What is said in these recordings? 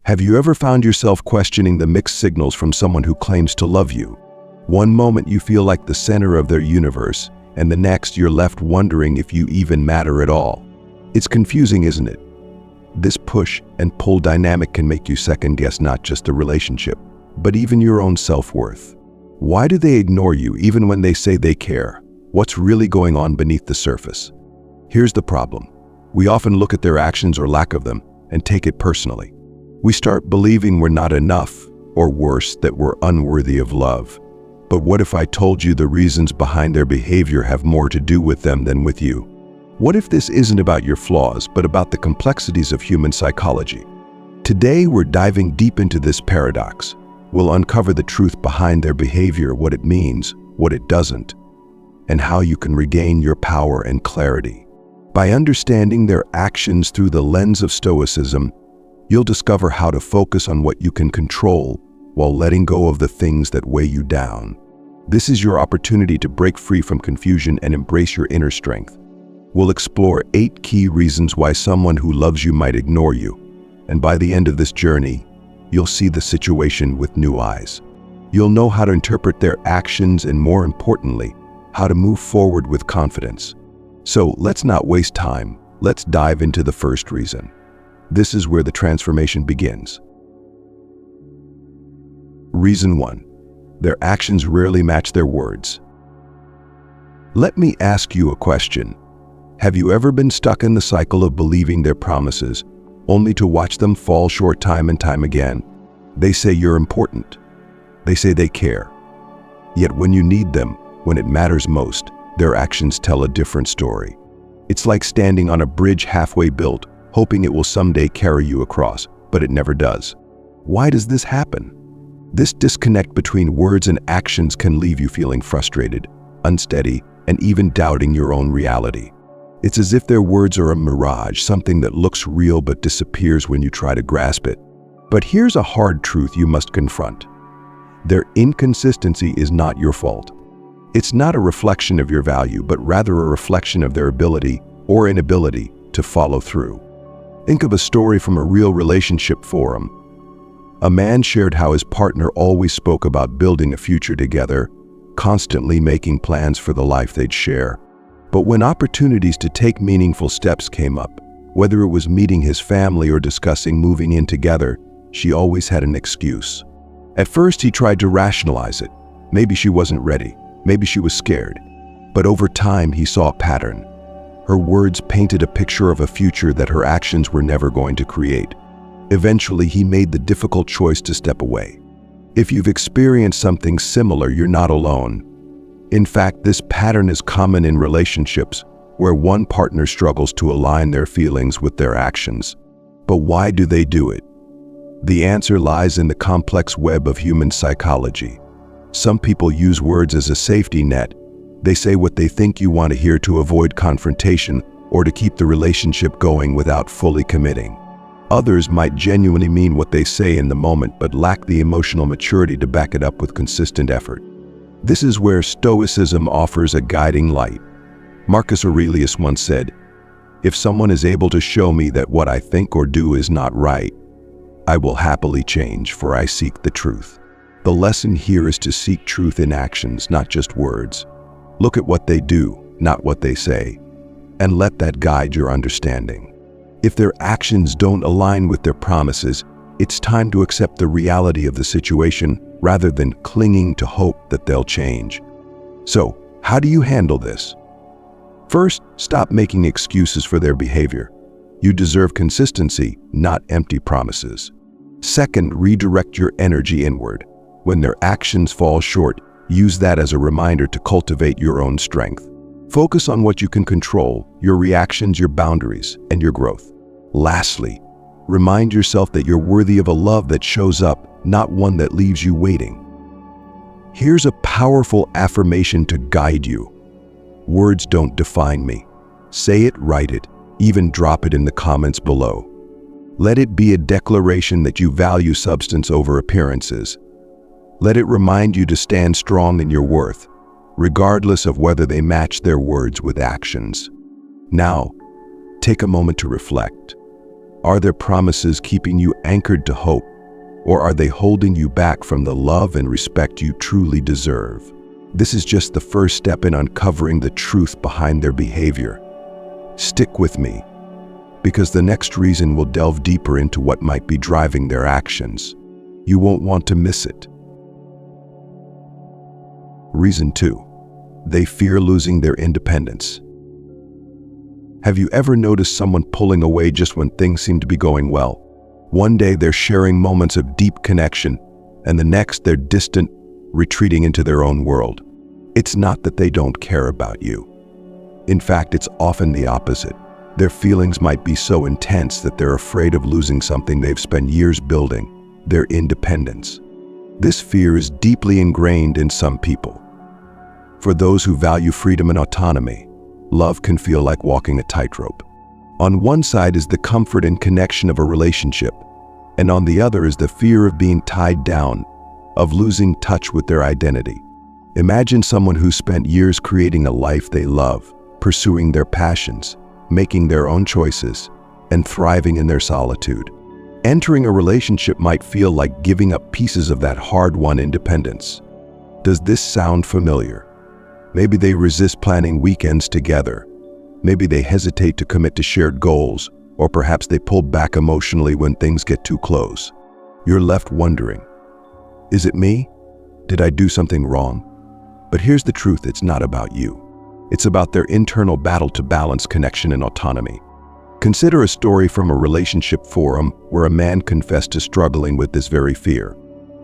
Have you ever found yourself questioning the mixed signals from someone who claims to love you? One moment you feel like the center of their universe, and the next you're left wondering if you even matter at all. It's confusing, isn't it? This push and pull dynamic can make you second-guess not just the relationship, but even your own self-worth. Why do they ignore you even when they say they care? What's really going on beneath the surface? Here's the problem. We often look at their actions or lack of them and take it personally. We start believing we're not enough, or worse, that we're unworthy of love. But what if I told you the reasons behind their behavior have more to do with them than with you? What if this isn't about your flaws, but about the complexities of human psychology? Today, we're diving deep into this paradox. We'll uncover the truth behind their behavior, what it means, what it doesn't, and how you can regain your power and clarity. By understanding their actions through the lens of Stoicism, you'll discover how to focus on what you can control while letting go of the things that weigh you down. This is your opportunity to break free from confusion and embrace your inner strength. We'll explore 8 key reasons why someone who loves you might ignore you, and by the end of this journey, you'll see the situation with new eyes. You'll know how to interpret their actions and, more importantly, how to move forward with confidence. So let's not waste time. Let's dive into the first reason. This is where the transformation begins. Reason 1. Their actions rarely match their words. Let me ask you a question. Have you ever been stuck in the cycle of believing their promises, only to watch them fall short time and time again? They say you're important. They say they care. Yet when you need them, when it matters most, their actions tell a different story. It's like standing on a bridge halfway built, hoping it will someday carry you across, but it never does. Why does this happen? This disconnect between words and actions can leave you feeling frustrated, unsteady, and even doubting your own reality. It's as if their words are a mirage, something that looks real but disappears when you try to grasp it. But here's a hard truth you must confront. Their inconsistency is not your fault. It's not a reflection of your value, but rather a reflection of their ability or inability to follow through. Think of a story from a real relationship forum. A man shared how his partner always spoke about building a future together, constantly making plans for the life they'd share. But when opportunities to take meaningful steps came up, whether it was meeting his family or discussing moving in together, she always had an excuse. At first, he tried to rationalize it. Maybe she wasn't ready. Maybe she was scared. But over time, he saw a pattern. Her words painted a picture of a future that her actions were never going to create. Eventually, he made the difficult choice to step away. If you've experienced something similar, you're not alone. In fact, this pattern is common in relationships where one partner struggles to align their feelings with their actions. But why do they do it? The answer lies in the complex web of human psychology. Some people use words as a safety net. They say what they think you want to hear to avoid confrontation or to keep the relationship going without fully committing. Others might genuinely mean what they say in the moment but lack the emotional maturity to back it up with consistent effort. This is where Stoicism offers a guiding light. Marcus Aurelius once said, "If someone is able to show me that what I think or do is not right, I will happily change, for I seek the truth." The lesson here is to seek truth in actions, not just words. Look at what they do, not what they say, and let that guide your understanding. If their actions don't align with their promises, it's time to accept the reality of the situation rather than clinging to hope that they'll change. So, how do you handle this? First, stop making excuses for their behavior. You deserve consistency, not empty promises. Second, redirect your energy inward. When their actions fall short, use that as a reminder to cultivate your own strength. Focus on what you can control, your reactions, your boundaries, and your growth. Lastly, remind yourself that you're worthy of a love that shows up, not one that leaves you waiting. Here's a powerful affirmation to guide you. Words don't define me. Say it, write it, even drop it in the comments below. Let it be a declaration that you value substance over appearances. Let it remind you to stand strong in your worth, regardless of whether they match their words with actions. Now, take a moment to reflect. Are their promises keeping you anchored to hope, or are they holding you back from the love and respect you truly deserve? This is just the first step in uncovering the truth behind their behavior. Stick with me, because the next reason will delve deeper into what might be driving their actions. You won't want to miss it. Reason 2. They fear losing their independence. Have you ever noticed someone pulling away just when things seem to be going well? One day they're sharing moments of deep connection, and the next they're distant, retreating into their own world. It's not that they don't care about you. In fact, it's often the opposite. Their feelings might be so intense that they're afraid of losing something they've spent years building, their independence. This fear is deeply ingrained in some people. For those who value freedom and autonomy, love can feel like walking a tightrope. On one side is the comfort and connection of a relationship, and on the other is the fear of being tied down, of losing touch with their identity. Imagine someone who spent years creating a life they love, pursuing their passions, making their own choices, and thriving in their solitude. Entering a relationship might feel like giving up pieces of that hard-won independence. Does this sound familiar? Maybe they resist planning weekends together. Maybe they hesitate to commit to shared goals, or perhaps they pull back emotionally when things get too close. You're left wondering, is it me? Did I do something wrong? But here's the truth, it's not about you. It's about their internal battle to balance connection and autonomy. Consider a story from a relationship forum where a man confessed to struggling with this very fear.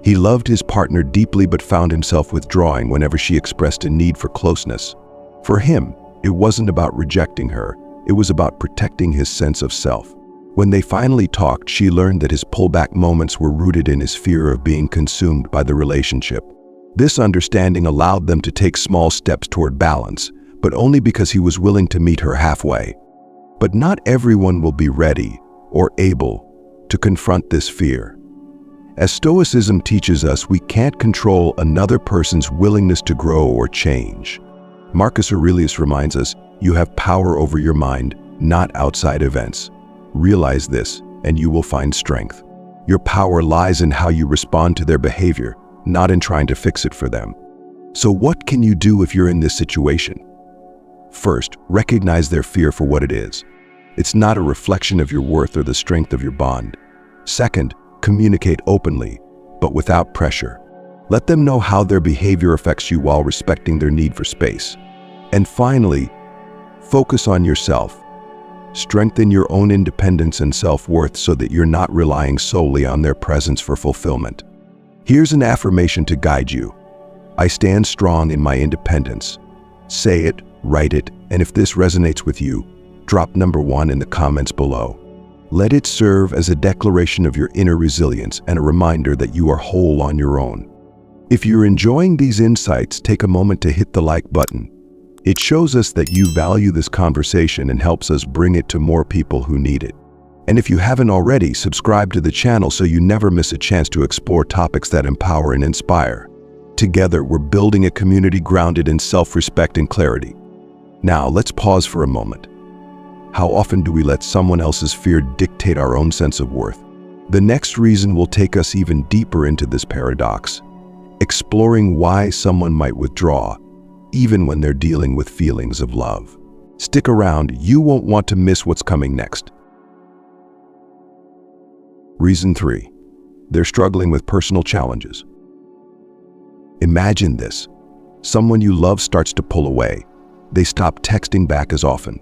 He loved his partner deeply but found himself withdrawing whenever she expressed a need for closeness. For him, it wasn't about rejecting her, it was about protecting his sense of self. When they finally talked, she learned that his pullback moments were rooted in his fear of being consumed by the relationship. This understanding allowed them to take small steps toward balance, but only because he was willing to meet her halfway. But not everyone will be ready or able to confront this fear. As Stoicism teaches us, we can't control another person's willingness to grow or change. Marcus Aurelius reminds us, you have power over your mind, not outside events. Realize this, and you will find strength. Your power lies in how you respond to their behavior, not in trying to fix it for them. So what can you do if you're in this situation? First, recognize their fear for what it is. It's not a reflection of your worth or the strength of your bond. Second, communicate openly, but without pressure. Let them know how their behavior affects you while respecting their need for space. And finally, focus on yourself. Strengthen your own independence and self-worth so that you're not relying solely on their presence for fulfillment. Here's an affirmation to guide you. I stand strong in my independence. Say it, write it, and if this resonates with you, drop number 1 in the comments below. Let it serve as a declaration of your inner resilience and a reminder that you are whole on your own. If you're enjoying these insights, take a moment to hit the like button. It shows us that you value this conversation and helps us bring it to more people who need it. And if you haven't already, subscribe to the channel so you never miss a chance to explore topics that empower and inspire. Together, we're building a community grounded in self-respect and clarity. Now, let's pause for a moment. How often do we let someone else's fear dictate our own sense of worth? The next reason will take us even deeper into this paradox, exploring why someone might withdraw, even when they're dealing with feelings of love. Stick around, you won't want to miss what's coming next. Reason 3. They're struggling with personal challenges. Imagine this. Someone you love starts to pull away. They stop texting back as often.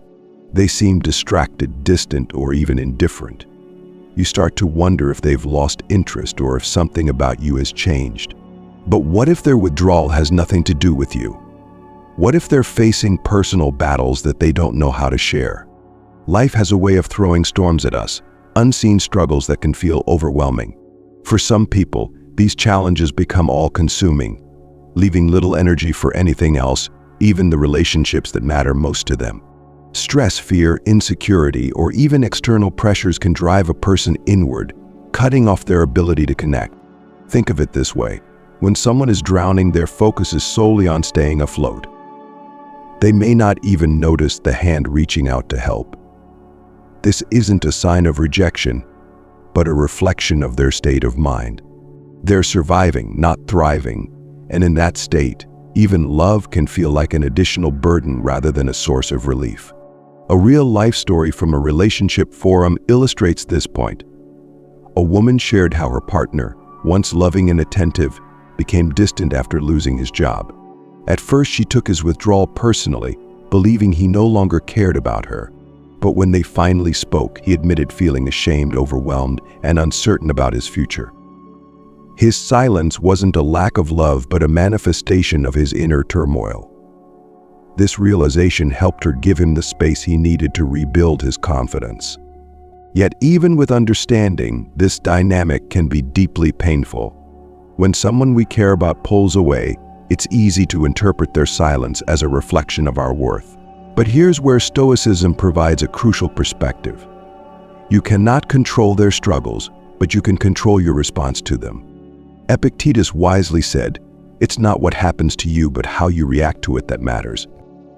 They seem distracted, distant, or even indifferent. You start to wonder if they've lost interest or if something about you has changed. But what if their withdrawal has nothing to do with you? What if they're facing personal battles that they don't know how to share? Life has a way of throwing storms at us, unseen struggles that can feel overwhelming. For some people, these challenges become all-consuming, leaving little energy for anything else, even the relationships that matter most to them. Stress, fear, insecurity, or even external pressures can drive a person inward, cutting off their ability to connect. Think of it this way. When someone is drowning, their focus is solely on staying afloat. They may not even notice the hand reaching out to help. this isn't a sign of rejection, but a reflection of their state of mind. They're surviving, not thriving, and in that state, even love can feel like an additional burden rather than a source of relief. A real-life story from a relationship forum illustrates this point. A woman shared how her partner, once loving and attentive, became distant after losing his job. At first, she took his withdrawal personally, believing he no longer cared about her. But when they finally spoke, he admitted feeling ashamed, overwhelmed, and uncertain about his future. His silence wasn't a lack of love, but a manifestation of his inner turmoil. This realization helped her give him the space he needed to rebuild his confidence. Yet even with understanding, this dynamic can be deeply painful. When someone we care about pulls away, it's easy to interpret their silence as a reflection of our worth. But here's where Stoicism provides a crucial perspective. You cannot control their struggles, but you can control your response to them. Epictetus wisely said, "It's not what happens to you, but how you react to it that matters."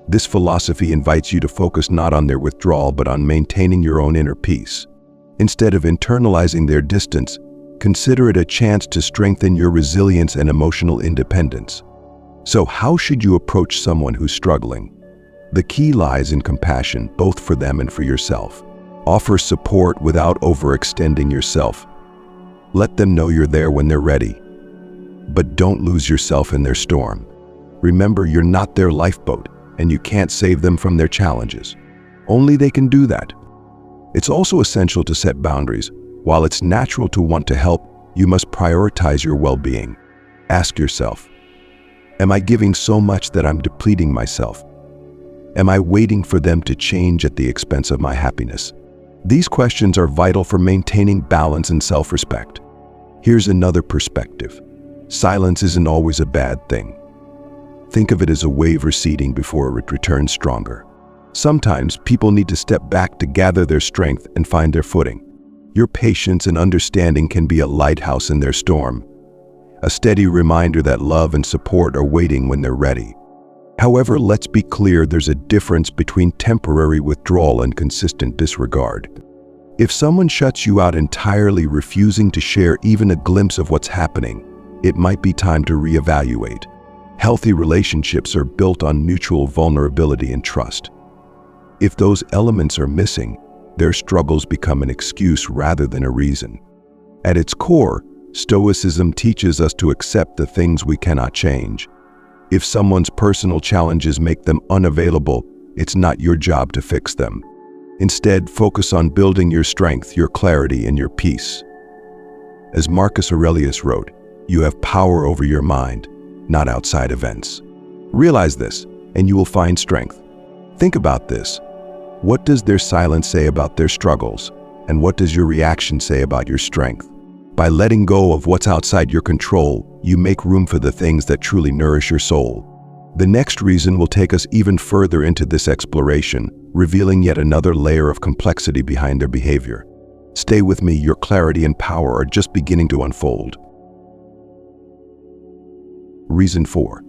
This philosophy invites you to focus not on their withdrawal, but on maintaining your own inner peace. Instead of internalizing their distance, consider it a chance to strengthen your resilience and emotional independence. So how should you approach someone who's struggling? The key lies in compassion, both for them and for yourself. Offer support without overextending yourself. Let them know you're there when they're ready. But don't lose yourself in their storm. Remember, you're not their lifeboat, and you can't save them from their challenges. Only they can do that. It's also essential to set boundaries. While it's natural to want to help, you must prioritize your well-being. Ask yourself, am I giving so much that I'm depleting myself? Am I waiting for them to change at the expense of my happiness? These questions are vital for maintaining balance and self-respect. Here's another perspective. Silence isn't always a bad thing. Think of it as a wave receding before it returns stronger. Sometimes people need to step back to gather their strength and find their footing. Your patience and understanding can be a lighthouse in their storm, a steady reminder that love and support are waiting when they're ready. However, let's be clear, there's a difference between temporary withdrawal and consistent disregard. If someone shuts you out entirely, refusing to share even a glimpse of what's happening, it might be time to reevaluate. Healthy relationships are built on mutual vulnerability and trust. If those elements are missing, their struggles become an excuse rather than a reason. At its core, Stoicism teaches us to accept the things we cannot change. If someone's personal challenges make them unavailable, it's not your job to fix them. Instead, focus on building your strength, your clarity, and your peace. As Marcus Aurelius wrote, you have power over your mind, not outside events. Realize this, and you will find strength. Think about this. What does their silence say about their struggles? And what does your reaction say about your strength? By letting go of what's outside your control, you make room for the things that truly nourish your soul. The next reason will take us even further into this exploration, revealing yet another layer of complexity behind their behavior. Stay with me, your clarity and power are just beginning to unfold. Reason 4.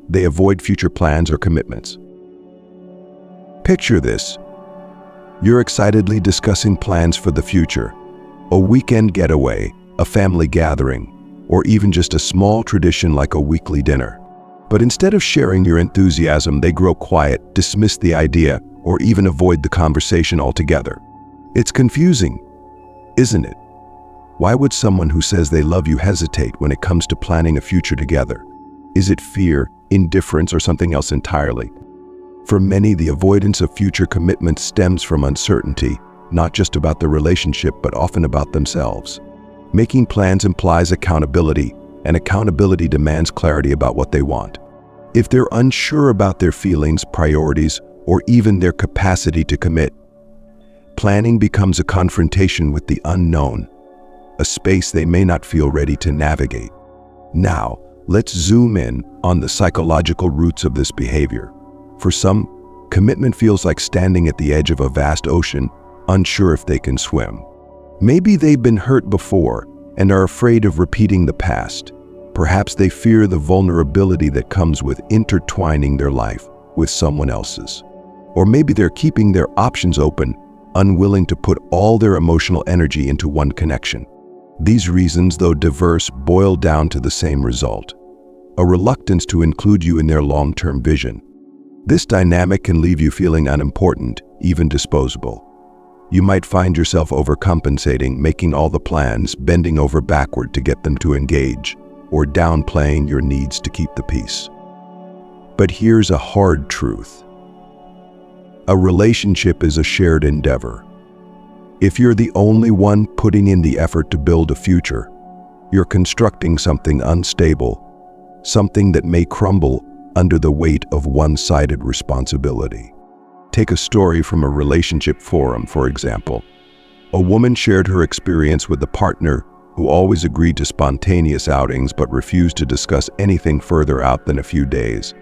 They avoid future plans or commitments. Picture this. You're excitedly discussing plans for the future, a weekend getaway, a family gathering, or even just a small tradition like a weekly dinner. But instead of sharing your enthusiasm, they grow quiet, dismiss the idea, or even avoid the conversation altogether. It's confusing, isn't it? Why would someone who says they love you hesitate when it comes to planning a future together? Is it fear, indifference, or something else entirely? For many, the avoidance of future commitments stems from uncertainty, not just about the relationship, but often about themselves. Making plans implies accountability, and accountability demands clarity about what they want. If they're unsure about their feelings, priorities, or even their capacity to commit, planning becomes a confrontation with the unknown, a space they may not feel ready to navigate. Now, let's zoom in on the psychological roots of this behavior. For some, commitment feels like standing at the edge of a vast ocean, unsure if they can swim. Maybe they've been hurt before and are afraid of repeating the past. Perhaps they fear the vulnerability that comes with intertwining their life with someone else's. Or maybe they're keeping their options open, unwilling to put all their emotional energy into one connection. These reasons, though diverse, boil down to the same result: a reluctance to include you in their long-term vision. This dynamic can leave you feeling unimportant, even disposable. You might find yourself overcompensating, making all the plans, bending over backward to get them to engage, or downplaying your needs to keep the peace. But here's a hard truth. A relationship is a shared endeavor. If you're the only one putting in the effort to build a future, you're constructing something unstable, something that may crumble under the weight of one-sided responsibility. Take a story from a relationship forum, for example. A woman shared her experience with a partner who always agreed to spontaneous outings but refused to discuss anything further out than a few days.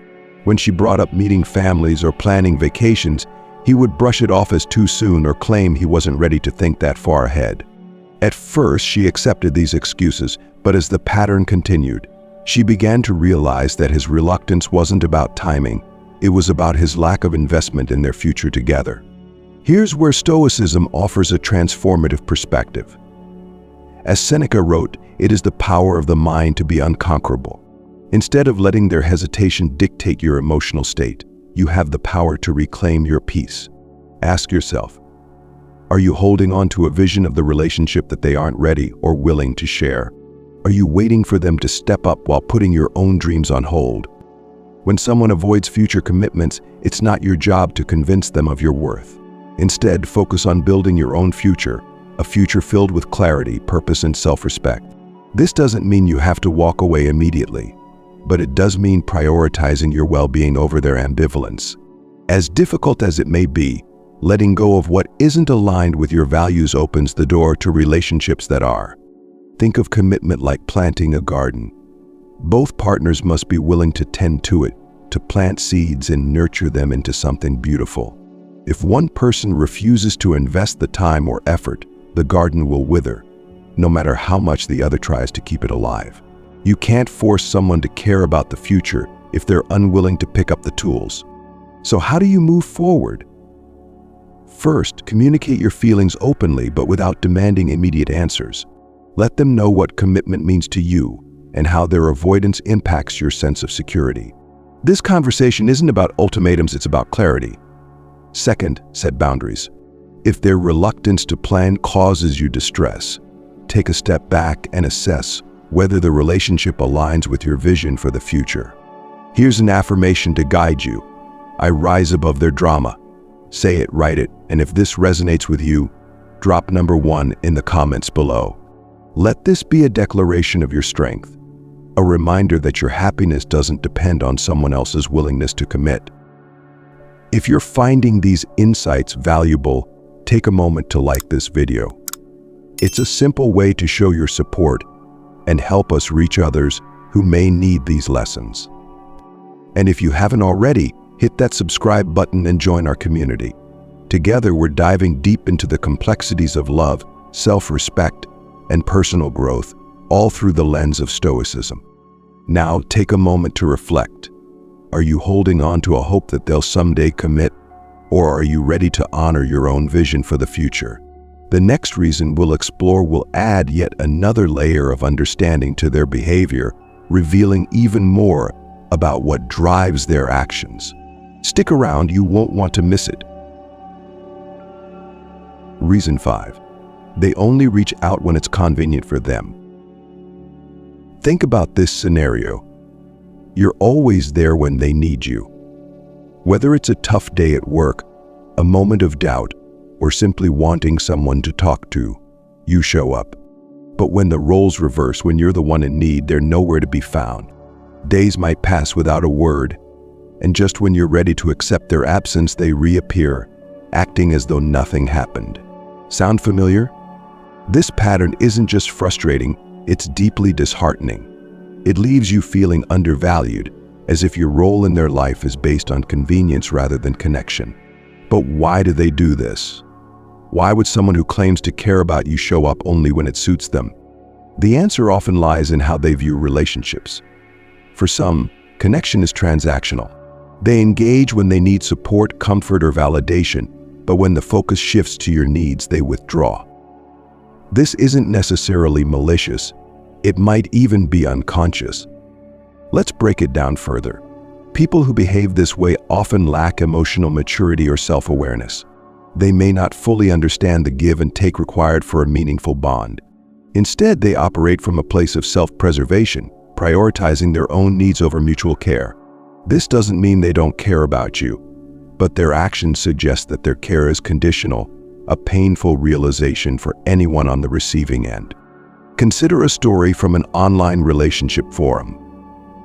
When she brought up meeting families or planning vacations, he would brush it off as too soon or claim he wasn't ready to think that far ahead. At first, she accepted these excuses, but as the pattern continued, she began to realize that his reluctance wasn't about timing, it was about his lack of investment in their future together. Here's where Stoicism offers a transformative perspective. As Seneca wrote, it is the power of the mind to be unconquerable. Instead of letting their hesitation dictate your emotional state, you have the power to reclaim your peace. Ask yourself, are you holding on to a vision of the relationship that they aren't ready or willing to share? Are you waiting for them to step up while putting your own dreams on hold? When someone avoids future commitments, it's not your job to convince them of your worth. Instead, focus on building your own future, a future filled with clarity, purpose, and self-respect. This doesn't mean you have to walk away immediately, but it does mean prioritizing your well-being over their ambivalence. As difficult as it may be, letting go of what isn't aligned with your values opens the door to relationships that are. Think of commitment like planting a garden. Both partners must be willing to tend to it, to plant seeds and nurture them into something beautiful. If one person refuses to invest the time or effort, the garden will wither, no matter how much the other tries to keep it alive. You can't force someone to care about the future if they're unwilling to pick up the tools. So how do you move forward? First, communicate your feelings openly but without demanding immediate answers. Let them know what commitment means to you and how their avoidance impacts your sense of security. This conversation isn't about ultimatums, it's about clarity. Second, set boundaries. If their reluctance to plan causes you distress, take a step back and assess whether the relationship aligns with your vision for the future. Here's an affirmation to guide you. I rise above their drama. Say it, write it, and if this resonates with you, drop number 1 in the comments below. Let this be a declaration of your strength, a reminder that your happiness doesn't depend on someone else's willingness to commit. If you're finding these insights valuable, take a moment to like this video. It's a simple way to show your support and help us reach others who may need these lessons. And if you haven't already, hit that subscribe button and join our community. Together, we're diving deep into the complexities of love, self-respect, and personal growth, all through the lens of Stoicism. Now, take a moment to reflect. Are you holding on to a hope that they'll someday commit, or are you ready to honor your own vision for the future? The next reason we'll explore will add yet another layer of understanding to their behavior, revealing even more about what drives their actions. Stick around, you won't want to miss it. Reason 5. They only reach out when it's convenient for them. Think about this scenario. You're always there when they need you. Whether it's a tough day at work, a moment of doubt, or simply wanting someone to talk to, you show up. But when the roles reverse, when you're the one in need, they're nowhere to be found. Days might pass without a word, and just when you're ready to accept their absence, they reappear, acting as though nothing happened. Sound familiar? This pattern isn't just frustrating, it's deeply disheartening. It leaves you feeling undervalued, as if your role in their life is based on convenience rather than connection. But why do they do this? Why would someone who claims to care about you show up only when it suits them? The answer often lies in how they view relationships. For some, connection is transactional. They engage when they need support, comfort, or validation, but when the focus shifts to your needs, they withdraw. This isn't necessarily malicious. It might even be unconscious. Let's break it down further. People who behave this way often lack emotional maturity or self-awareness. They may not fully understand the give and take required for a meaningful bond. Instead, they operate from a place of self-preservation, prioritizing their own needs over mutual care. This doesn't mean they don't care about you, but their actions suggest that their care is conditional, a painful realization for anyone on the receiving end. Consider a story from an online relationship forum.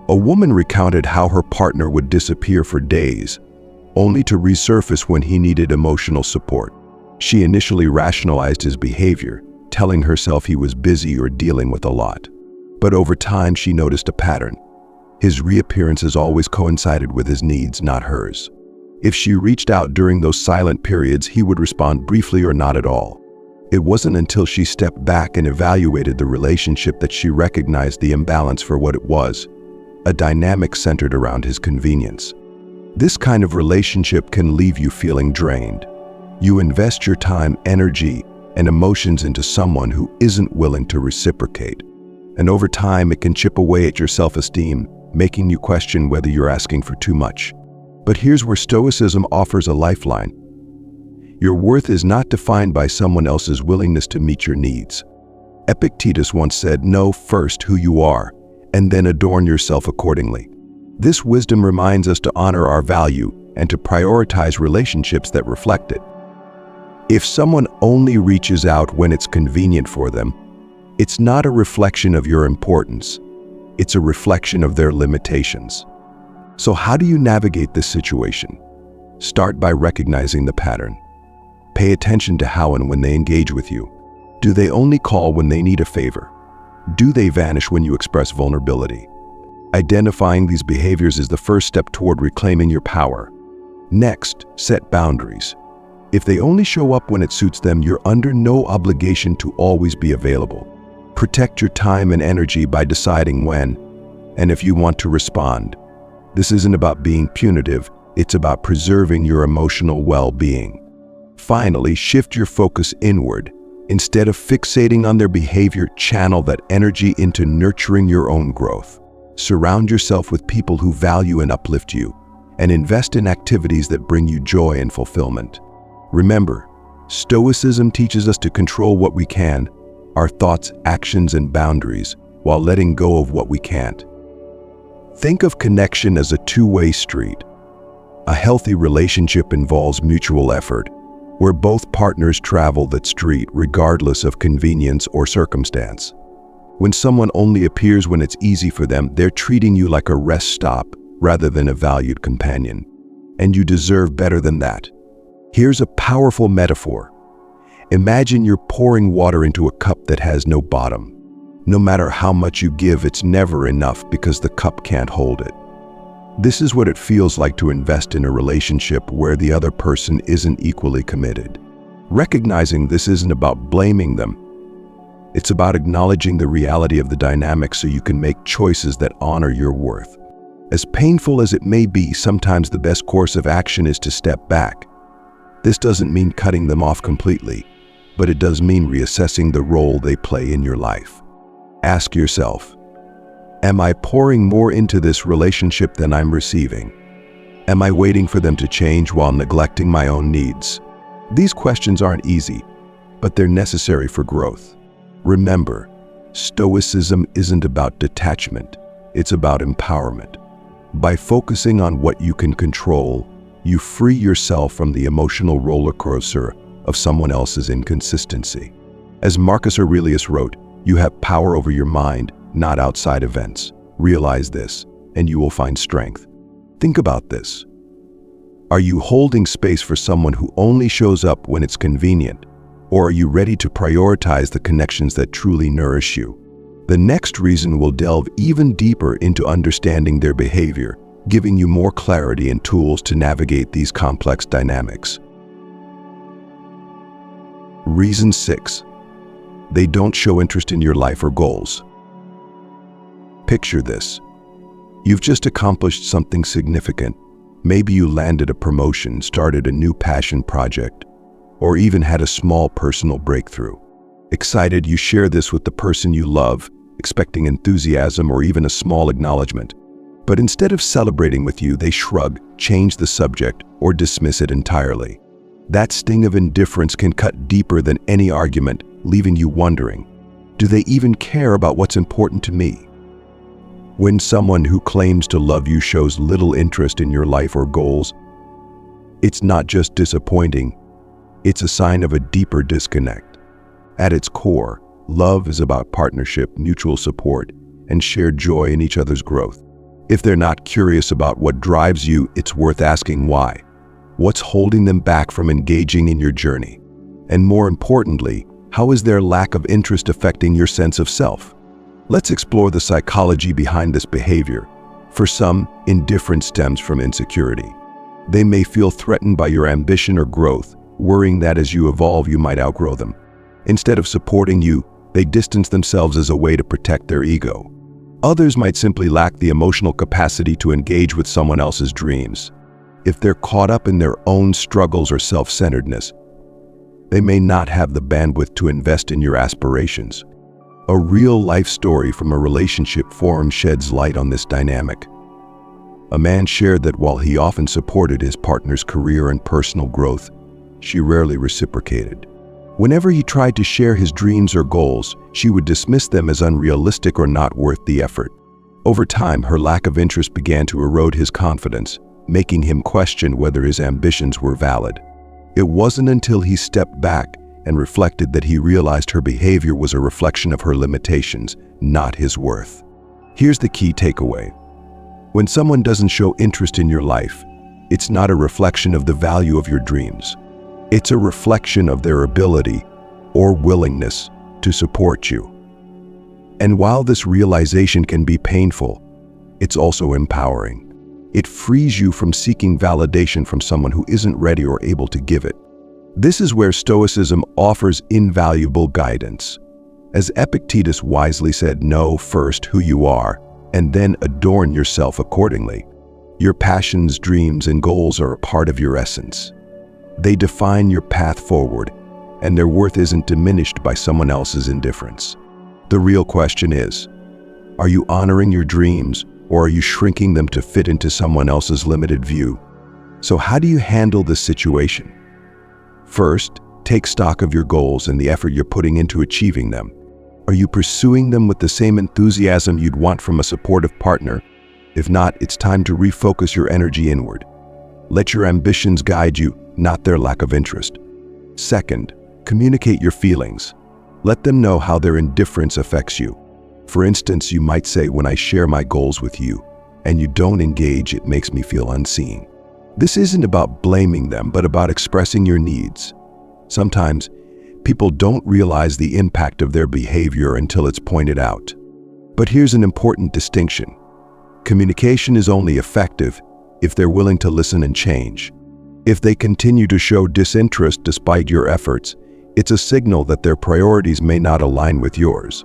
A woman recounted how her partner would disappear for days, only to resurface when he needed emotional support. She initially rationalized his behavior, telling herself he was busy or dealing with a lot. But over time, she noticed a pattern. His reappearances always coincided with his needs, not hers. If she reached out during those silent periods, he would respond briefly or not at all. It wasn't until she stepped back and evaluated the relationship that she recognized the imbalance for what it was, a dynamic centered around his convenience. This kind of relationship can leave you feeling drained. You invest your time, energy, and emotions into someone who isn't willing to reciprocate. And over time, it can chip away at your self-esteem, making you question whether you're asking for too much. But here's where Stoicism offers a lifeline. Your worth is not defined by someone else's willingness to meet your needs. Epictetus once said, "Know first who you are, and then adorn yourself accordingly." This wisdom reminds us to honor our value and to prioritize relationships that reflect it. If someone only reaches out when it's convenient for them, it's not a reflection of your importance. It's a reflection of their limitations. So how do you navigate this situation? Start by recognizing the pattern. Pay attention to how and when they engage with you. Do they only call when they need a favor? Do they vanish when you express vulnerability? Identifying these behaviors is the first step toward reclaiming your power. Next, set boundaries. If they only show up when it suits them, you're under no obligation to always be available. Protect your time and energy by deciding when and if you want to respond. This isn't about being punitive, it's about preserving your emotional well-being. Finally, shift your focus inward. Instead of fixating on their behavior, channel that energy into nurturing your own growth. Surround yourself with people who value and uplift you, and invest in activities that bring you joy and fulfillment. Remember, Stoicism teaches us to control what we can, our thoughts, actions, and boundaries, while letting go of what we can't. Think of connection as a two-way street. A healthy relationship involves mutual effort, where both partners travel that street regardless of convenience or circumstance. When someone only appears when it's easy for them, they're treating you like a rest stop rather than a valued companion. And you deserve better than that. Here's a powerful metaphor. Imagine you're pouring water into a cup that has no bottom. No matter how much you give, it's never enough because the cup can't hold it. This is what it feels like to invest in a relationship where the other person isn't equally committed. Recognizing this isn't about blaming them. It's about acknowledging the reality of the dynamic so you can make choices that honor your worth. As painful as it may be, sometimes the best course of action is to step back. This doesn't mean cutting them off completely, but it does mean reassessing the role they play in your life. Ask yourself, am I pouring more into this relationship than I'm receiving? Am I waiting for them to change while neglecting my own needs? These questions aren't easy, but they're necessary for growth. Remember, Stoicism isn't about detachment, it's about empowerment. By focusing on what you can control, you free yourself from the emotional roller coaster of someone else's inconsistency. As Marcus Aurelius wrote, you have power over your mind, not outside events. Realize this, and you will find strength. Think about this. Are you holding space for someone who only shows up when it's convenient? Or are you ready to prioritize the connections that truly nourish you? The next reason will delve even deeper into understanding their behavior, giving you more clarity and tools to navigate these complex dynamics. Reason 6. They don't show interest in your life or goals. Picture this. You've just accomplished something significant. Maybe you landed a promotion, started a new passion project, or even had a small personal breakthrough. Excited, you share this with the person you love, expecting enthusiasm or even a small acknowledgement. But instead of celebrating with you, they shrug, change the subject, or dismiss it entirely. That sting of indifference can cut deeper than any argument, leaving you wondering, do they even care about what's important to me? When someone who claims to love you shows little interest in your life or goals, it's not just disappointing, it's a sign of a deeper disconnect. At its core, love is about partnership, mutual support, and shared joy in each other's growth. If they're not curious about what drives you, it's worth asking why. What's holding them back from engaging in your journey? And more importantly, how is their lack of interest affecting your sense of self? Let's explore the psychology behind this behavior. For some, indifference stems from insecurity. They may feel threatened by your ambition or growth, worrying that as you evolve, you might outgrow them. Instead of supporting you, they distance themselves as a way to protect their ego. Others might simply lack the emotional capacity to engage with someone else's dreams. If they're caught up in their own struggles or self-centeredness, they may not have the bandwidth to invest in your aspirations. A real-life story from a relationship forum sheds light on this dynamic. A man shared that while he often supported his partner's career and personal growth, she rarely reciprocated. Whenever he tried to share his dreams or goals, she would dismiss them as unrealistic or not worth the effort. Over time, her lack of interest began to erode his confidence, making him question whether his ambitions were valid. It wasn't until he stepped back and reflected that he realized her behavior was a reflection of her limitations, not his worth. Here's the key takeaway. When someone doesn't show interest in your life, it's not a reflection of the value of your dreams. It's a reflection of their ability or willingness to support you. And while this realization can be painful, it's also empowering. It frees you from seeking validation from someone who isn't ready or able to give it. This is where Stoicism offers invaluable guidance. As Epictetus wisely said, know first who you are, and then adorn yourself accordingly. Your passions, dreams, and goals are a part of your essence. They define your path forward, and their worth isn't diminished by someone else's indifference. The real question is, are you honoring your dreams, or are you shrinking them to fit into someone else's limited view? So how do you handle this situation? First, take stock of your goals and the effort you're putting into achieving them. Are you pursuing them with the same enthusiasm you'd want from a supportive partner? If not, it's time to refocus your energy inward. Let your ambitions guide you, not their lack of interest. Second, communicate your feelings. Let them know how their indifference affects you. For instance, you might say, when I share my goals with you and you don't engage, it makes me feel unseen. This isn't about blaming them, but about expressing your needs. Sometimes, people don't realize the impact of their behavior until it's pointed out. But here's an important distinction. Communication is only effective if they're willing to listen and change. If they continue to show disinterest despite your efforts, it's a signal that their priorities may not align with yours.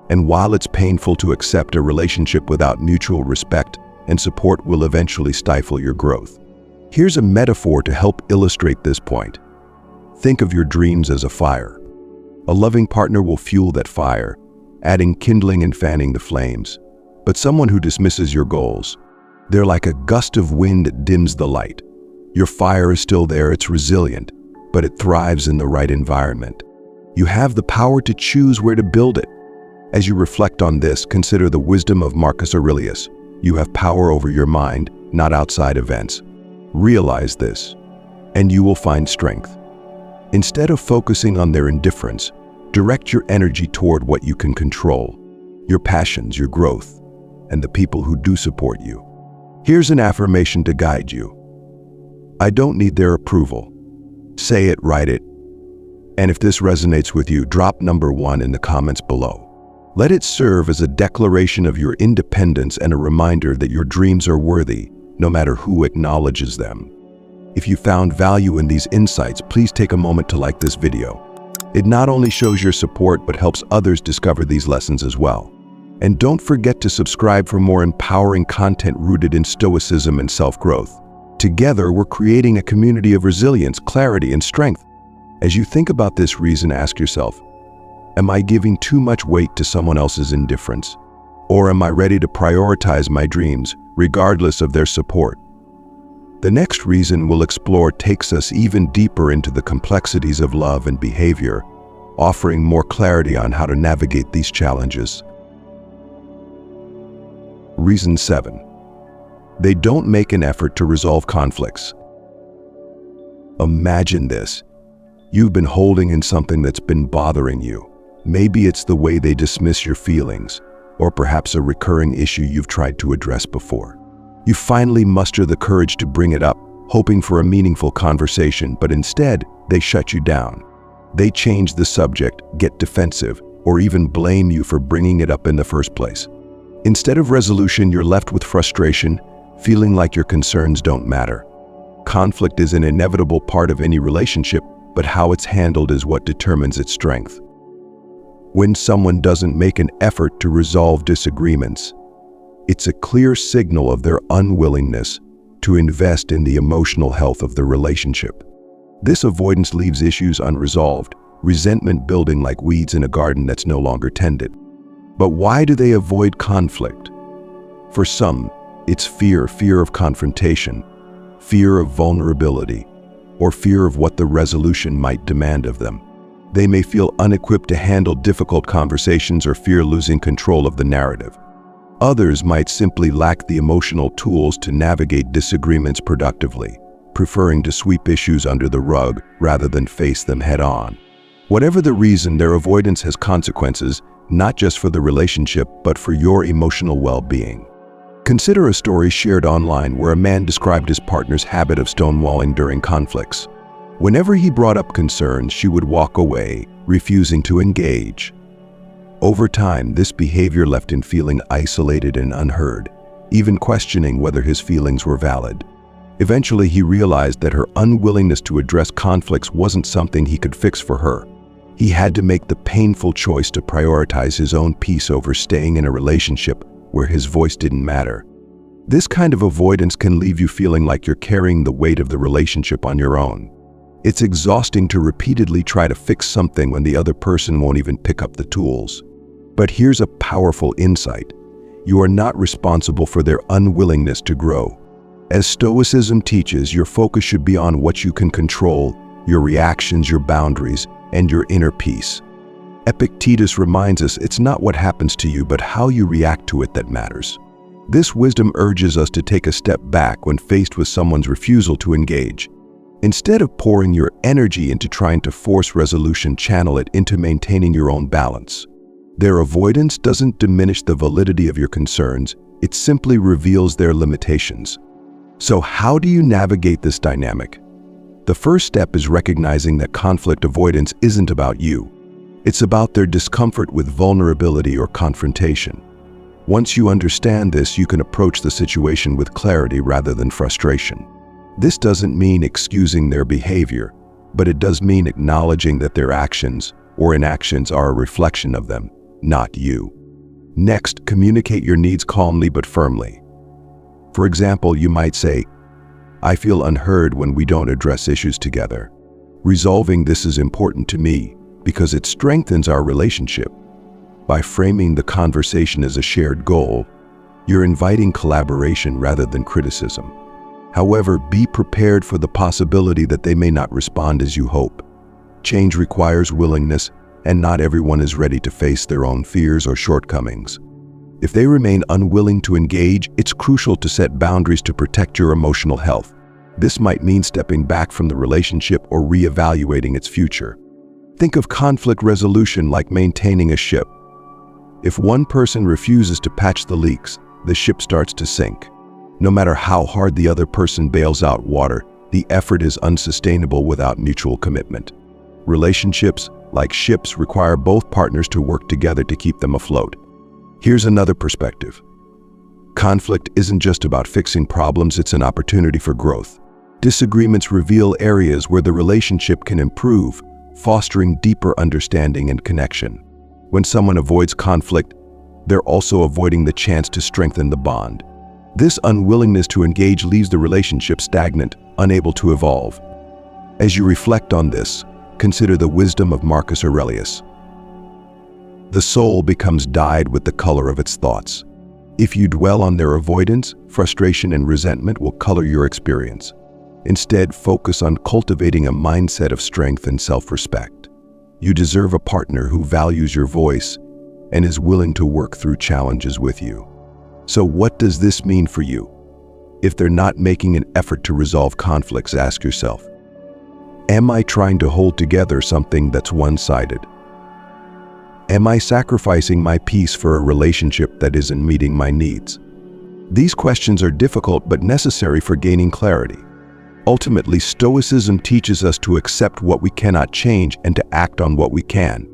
And while it's painful to accept a relationship without mutual respect and support will eventually stifle your growth. Here's a metaphor to help illustrate this point. Think of your dreams as a fire. A loving partner will fuel that fire, adding kindling and fanning the flames. But someone who dismisses your goals, they're like a gust of wind that dims the light. Your fire is still there, it's resilient, but it thrives in the right environment. You have the power to choose where to build it. As you reflect on this, consider the wisdom of Marcus Aurelius. You have power over your mind, not outside events. Realize this, and you will find strength. Instead of focusing on their indifference, direct your energy toward what you can control, your passions, your growth, and the people who do support you. Here's an affirmation to guide you. I don't need their approval. Say it, write it. And if this resonates with you, drop number 1 in the comments below. Let it serve as a declaration of your independence and a reminder that your dreams are worthy, no matter who acknowledges them. If you found value in these insights, please take a moment to like this video. It not only shows your support, but helps others discover these lessons as well. And don't forget to subscribe for more empowering content rooted in Stoicism and self-growth. Together, we're creating a community of resilience, clarity, and strength. As you think about this reason, ask yourself, am I giving too much weight to someone else's indifference? Or am I ready to prioritize my dreams, regardless of their support? The next reason we'll explore takes us even deeper into the complexities of love and behavior, offering more clarity on how to navigate these challenges. Reason 7. They don't make an effort to resolve conflicts. Imagine this. You've been holding in something that's been bothering you. Maybe it's the way they dismiss your feelings, or perhaps a recurring issue you've tried to address before. You finally muster the courage to bring it up, hoping for a meaningful conversation, but instead, they shut you down. They change the subject, get defensive, or even blame you for bringing it up in the first place. Instead of resolution, you're left with frustration, feeling like your concerns don't matter. Conflict is an inevitable part of any relationship, but how it's handled is what determines its strength. When someone doesn't make an effort to resolve disagreements, it's a clear signal of their unwillingness to invest in the emotional health of the relationship. This avoidance leaves issues unresolved, resentment building like weeds in a garden that's no longer tended. But why do they avoid conflict? For some, it's fear of confrontation, fear of vulnerability, or fear of what the resolution might demand of them. They may feel unequipped to handle difficult conversations or fear losing control of the narrative. Others might simply lack the emotional tools to navigate disagreements productively, preferring to sweep issues under the rug rather than face them head-on. Whatever the reason, their avoidance has consequences, not just for the relationship, but for your emotional well-being. Consider a story shared online where a man described his partner's habit of stonewalling during conflicts. Whenever he brought up concerns, she would walk away, refusing to engage. Over time, this behavior left him feeling isolated and unheard, even questioning whether his feelings were valid. Eventually, he realized that her unwillingness to address conflicts wasn't something he could fix for her. He had to make the painful choice to prioritize his own peace over staying in a relationship where his voice didn't matter. This kind of avoidance can leave you feeling like you're carrying the weight of the relationship on your own. It's exhausting to repeatedly try to fix something when the other person won't even pick up the tools. But here's a powerful insight. You are not responsible for their unwillingness to grow. As Stoicism teaches, your focus should be on what you can control, your reactions, your boundaries, and your inner peace. Epictetus reminds us it's not what happens to you, but how you react to it that matters. This wisdom urges us to take a step back when faced with someone's refusal to engage. Instead of pouring your energy into trying to force resolution, channel it into maintaining your own balance. Their avoidance doesn't diminish the validity of your concerns, it simply reveals their limitations. So how do you navigate this dynamic? The first step is recognizing that conflict avoidance isn't about you. It's about their discomfort with vulnerability or confrontation. Once you understand this, you can approach the situation with clarity rather than frustration. This doesn't mean excusing their behavior, but it does mean acknowledging that their actions or inactions are a reflection of them, not you. Next, communicate your needs calmly but firmly. For example, you might say, "I feel unheard when we don't address issues together. Resolving this is important to me because it strengthens our relationship." By framing the conversation as a shared goal, you're inviting collaboration rather than criticism. However, be prepared for the possibility that they may not respond as you hope. Change requires willingness, and not everyone is ready to face their own fears or shortcomings. If they remain unwilling to engage, it's crucial to set boundaries to protect your emotional health. This might mean stepping back from the relationship or reevaluating its future. Think of conflict resolution like maintaining a ship. If one person refuses to patch the leaks, the ship starts to sink. No matter how hard the other person bails out water, the effort is unsustainable without mutual commitment. Relationships, like ships, require both partners to work together to keep them afloat. Here's another perspective. Conflict isn't just about fixing problems, it's an opportunity for growth. Disagreements reveal areas where the relationship can improve, fostering deeper understanding and connection. When someone avoids conflict, they're also avoiding the chance to strengthen the bond. This unwillingness to engage leaves the relationship stagnant, unable to evolve. As you reflect on this, Consider the wisdom of Marcus Aurelius. The soul becomes dyed with the color of its thoughts. If you dwell on their avoidance, frustration and resentment will color your experience. Instead, focus on cultivating a mindset of strength and self-respect. You deserve a partner who values your voice and is willing to work through challenges with you. So what does this mean for you? If they're not making an effort to resolve conflicts, ask yourself, am I trying to hold together something that's one-sided? Am I sacrificing my peace for a relationship that isn't meeting my needs? These questions are difficult but necessary for gaining clarity. Ultimately, Stoicism teaches us to accept what we cannot change and to act on what we can.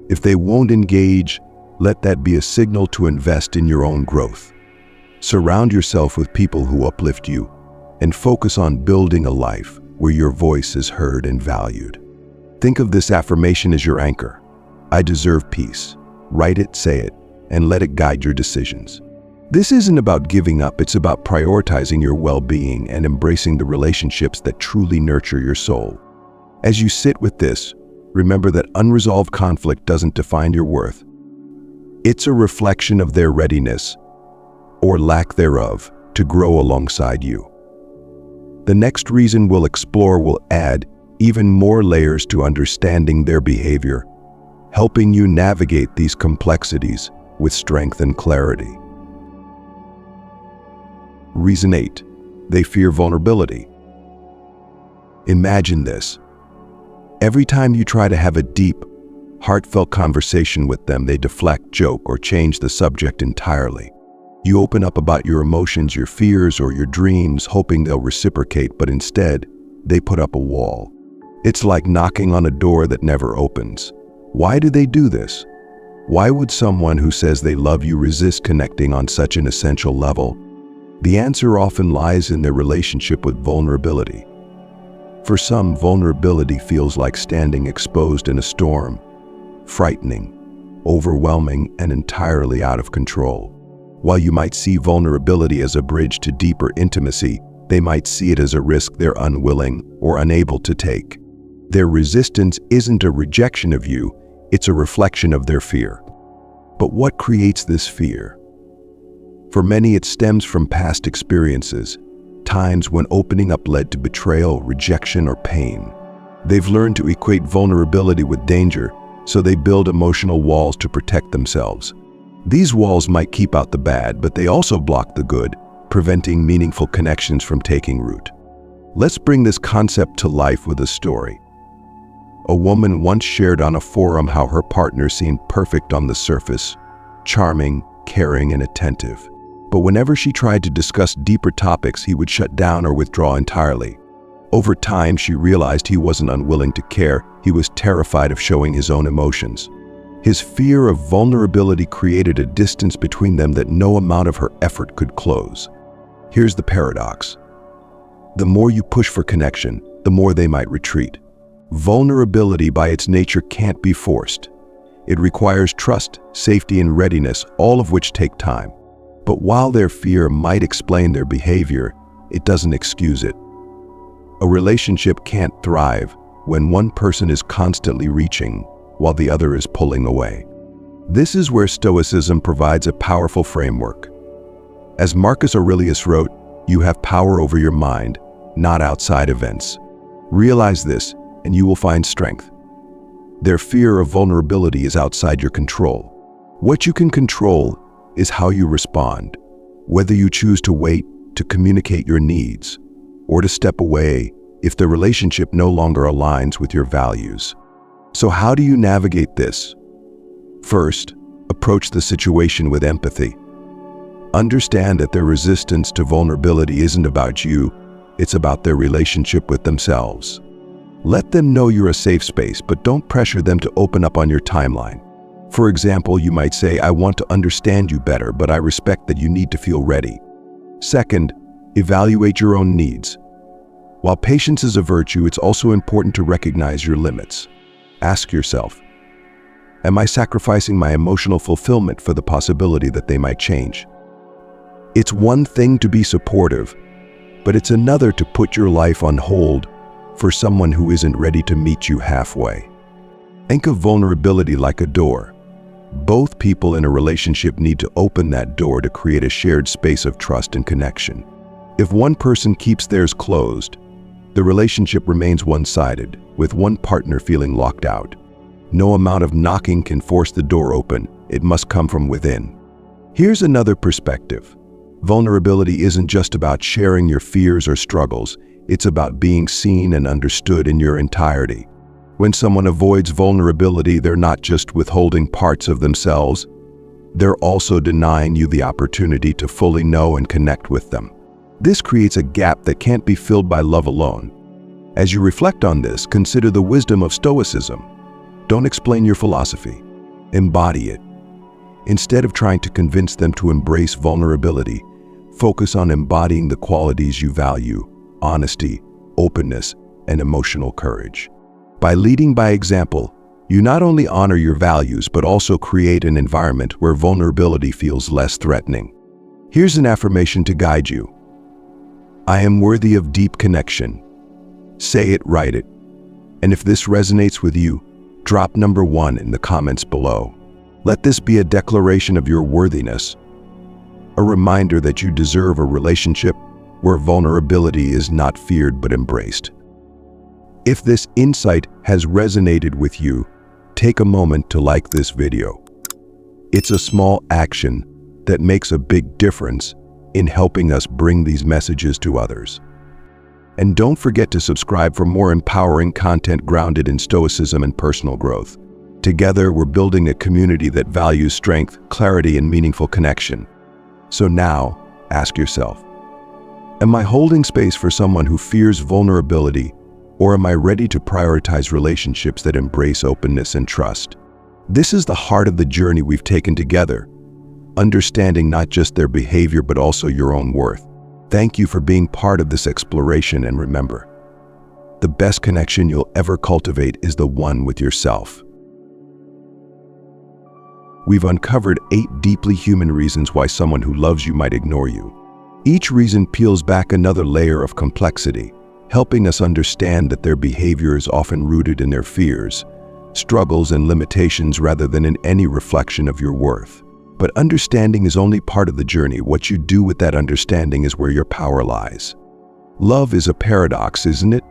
If they won't engage, let that be a signal to invest in your own growth. Surround yourself with people who uplift you and focus on building a life where your voice is heard and valued. Think of this affirmation as your anchor. I deserve peace. Write it, say it, and let it guide your decisions. This isn't about giving up, it's about prioritizing your well-being and embracing the relationships that truly nurture your soul. As you sit with this, remember that unresolved conflict doesn't define your worth. It's a reflection of their readiness, or lack thereof, to grow alongside you. The next reason we'll explore will add even more layers to understanding their behavior, helping you navigate these complexities with strength and clarity. Reason 8. They fear vulnerability. Imagine this. Every time you try to have a deep, heartfelt conversation with them, they deflect, joke, or change the subject entirely. You open up about your emotions, your fears, or your dreams, hoping they'll reciprocate, but instead, they put up a wall. It's like knocking on a door that never opens. Why do they do this? Why would someone who says they love you resist connecting on such an essential level? The answer often lies in their relationship with vulnerability. For some, vulnerability feels like standing exposed in a storm, frightening, overwhelming, and entirely out of control. While you might see vulnerability as a bridge to deeper intimacy, they might see it as a risk they're unwilling or unable to take. Their resistance isn't a rejection of you, it's a reflection of their fear. But what creates this fear? For many, it stems from past experiences, times when opening up led to betrayal, rejection, or pain. They've learned to equate vulnerability with danger, so they build emotional walls to protect themselves. These walls might keep out the bad, but they also block the good, preventing meaningful connections from taking root. Let's bring this concept to life with a story. A woman once shared on a forum how her partner seemed perfect on the surface, charming, caring, and attentive. But whenever she tried to discuss deeper topics, he would shut down or withdraw entirely. Over time, she realized he wasn't unwilling to care, he was terrified of showing his own emotions. His fear of vulnerability created a distance between them that no amount of her effort could close. Here's the paradox. The more you push for connection, the more they might retreat. Vulnerability by its nature can't be forced. It requires trust, safety, and readiness, all of which take time. But while their fear might explain their behavior, it doesn't excuse it. A relationship can't thrive when one person is constantly reaching while the other is pulling away. This is where Stoicism provides a powerful framework. As Marcus Aurelius wrote, you have power over your mind, not outside events. Realize this, and you will find strength. Their fear of vulnerability is outside your control. What you can control is how you respond, whether you choose to wait, to communicate your needs, or to step away if the relationship no longer aligns with your values. So how do you navigate this? First, approach the situation with empathy. Understand that their resistance to vulnerability isn't about you, it's about their relationship with themselves. Let them know you're a safe space, but don't pressure them to open up on your timeline. For example, you might say, I want to understand you better, but I respect that you need to feel ready. Second, evaluate your own needs. While patience is a virtue, it's also important to recognize your limits. Ask yourself, am I sacrificing my emotional fulfillment for the possibility that they might change? It's one thing to be supportive, but it's another to put your life on hold for someone who isn't ready to meet you halfway. Think of vulnerability like a door. Both people in a relationship need to open that door to create a shared space of trust and connection. If one person keeps theirs closed, the relationship remains one-sided, with one partner feeling locked out. No amount of knocking can force the door open. It must come from within. Here's another perspective. Vulnerability isn't just about sharing your fears or struggles. It's about being seen and understood in your entirety. When someone avoids vulnerability, they're not just withholding parts of themselves, they're also denying you the opportunity to fully know and connect with them. This creates a gap that can't be filled by love alone. As you reflect on this, consider the wisdom of Stoicism. Don't explain your philosophy. Embody it. Instead of trying to convince them to embrace vulnerability, focus on embodying the qualities you value: honesty, openness, and emotional courage. By leading by example, you not only honor your values but also create an environment where vulnerability feels less threatening. Here's an affirmation to guide you. I am worthy of deep connection. Say it, write it. And if this resonates with you, drop number 1 in the comments below. Let this be a declaration of your worthiness, a reminder that you deserve a relationship where vulnerability is not feared but embraced. If this insight has resonated with you, take a moment to like this video. It's a small action that makes a big difference in helping us bring these messages to others. And don't forget to subscribe for more empowering content grounded in Stoicism and personal growth. Together, we're building a community that values strength, clarity, and meaningful connection. So now, ask yourself, am I holding space for someone who fears vulnerability, or am I ready to prioritize relationships that embrace openness and trust? This is the heart of the journey we've taken together, understanding not just their behavior but also your own worth. Thank you for being part of this exploration, and remember, the best connection you'll ever cultivate is the one with yourself. We've uncovered 8 deeply human reasons why someone who loves you might ignore you. Each reason peels back another layer of complexity, helping us understand that their behavior is often rooted in their fears, struggles, and limitations rather than in any reflection of your worth. But understanding is only part of the journey. What you do with that understanding is where your power lies. Love is a paradox, isn't it?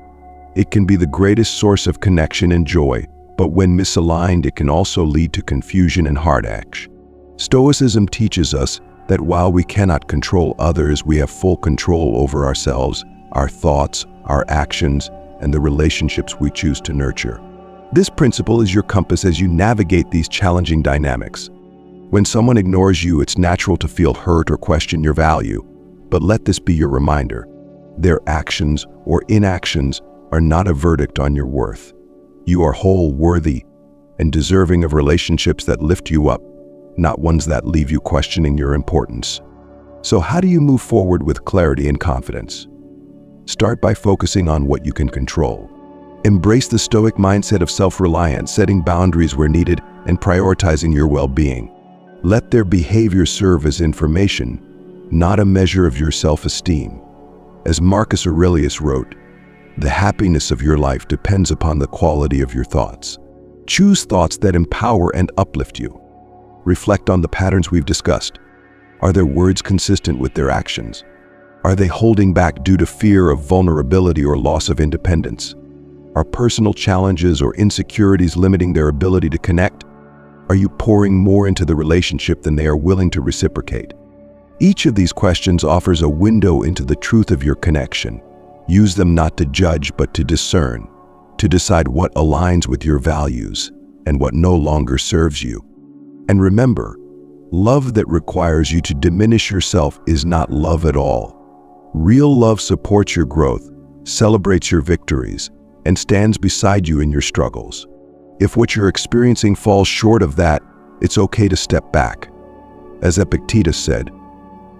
It can be the greatest source of connection and joy, but when misaligned, it can also lead to confusion and heartache. Stoicism teaches us that while we cannot control others, we have full control over ourselves, our thoughts, our actions, and the relationships we choose to nurture. This principle is your compass as you navigate these challenging dynamics. When someone ignores you, it's natural to feel hurt or question your value, but let this be your reminder. Their actions or inactions are not a verdict on your worth. You are whole, worthy, and deserving of relationships that lift you up, not ones that leave you questioning your importance. So how do you move forward with clarity and confidence? Start by focusing on what you can control. Embrace the Stoic mindset of self-reliance, setting boundaries where needed, and prioritizing your well-being. Let their behavior serve as information, not a measure of your self-esteem. As Marcus Aurelius wrote, the happiness of your life depends upon the quality of your thoughts. Choose thoughts that empower and uplift you. Reflect on the patterns we've discussed. Are their words consistent with their actions? Are they holding back due to fear of vulnerability or loss of independence? Are personal challenges or insecurities limiting their ability to connect? Are you pouring more into the relationship than they are willing to reciprocate? Each of these questions offers a window into the truth of your connection. Use them not to judge but to discern, to decide what aligns with your values and what no longer serves you. And remember, love that requires you to diminish yourself is not love at all. Real love supports your growth, celebrates your victories, and stands beside you in your struggles. If what you're experiencing falls short of that, it's okay to step back. As Epictetus said,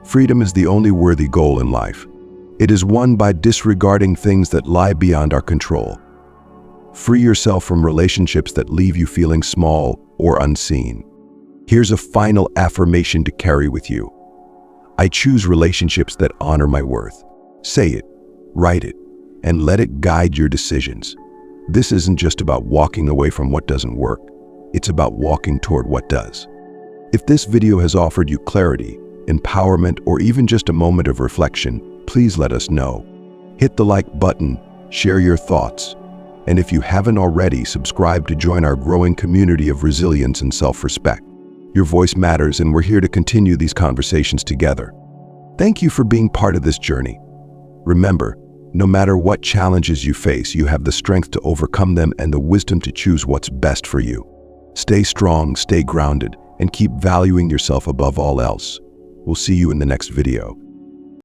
freedom is the only worthy goal in life. It is won by disregarding things that lie beyond our control. Free yourself from relationships that leave you feeling small or unseen. Here's a final affirmation to carry with you. I choose relationships that honor my worth. Say it, write it, and let it guide your decisions. This isn't just about walking away from what doesn't work. It's about walking toward what does. If this video has offered you clarity, empowerment, or even just a moment of reflection, please let us know. Hit the like button, share your thoughts, and if you haven't already, subscribe to join our growing community of resilience and self-respect. Your voice matters, and we're here to continue these conversations together. Thank you for being part of this journey. Remember, no matter what challenges you face, you have the strength to overcome them and the wisdom to choose what's best for you. Stay strong, stay grounded, and keep valuing yourself above all else. We'll see you in the next video.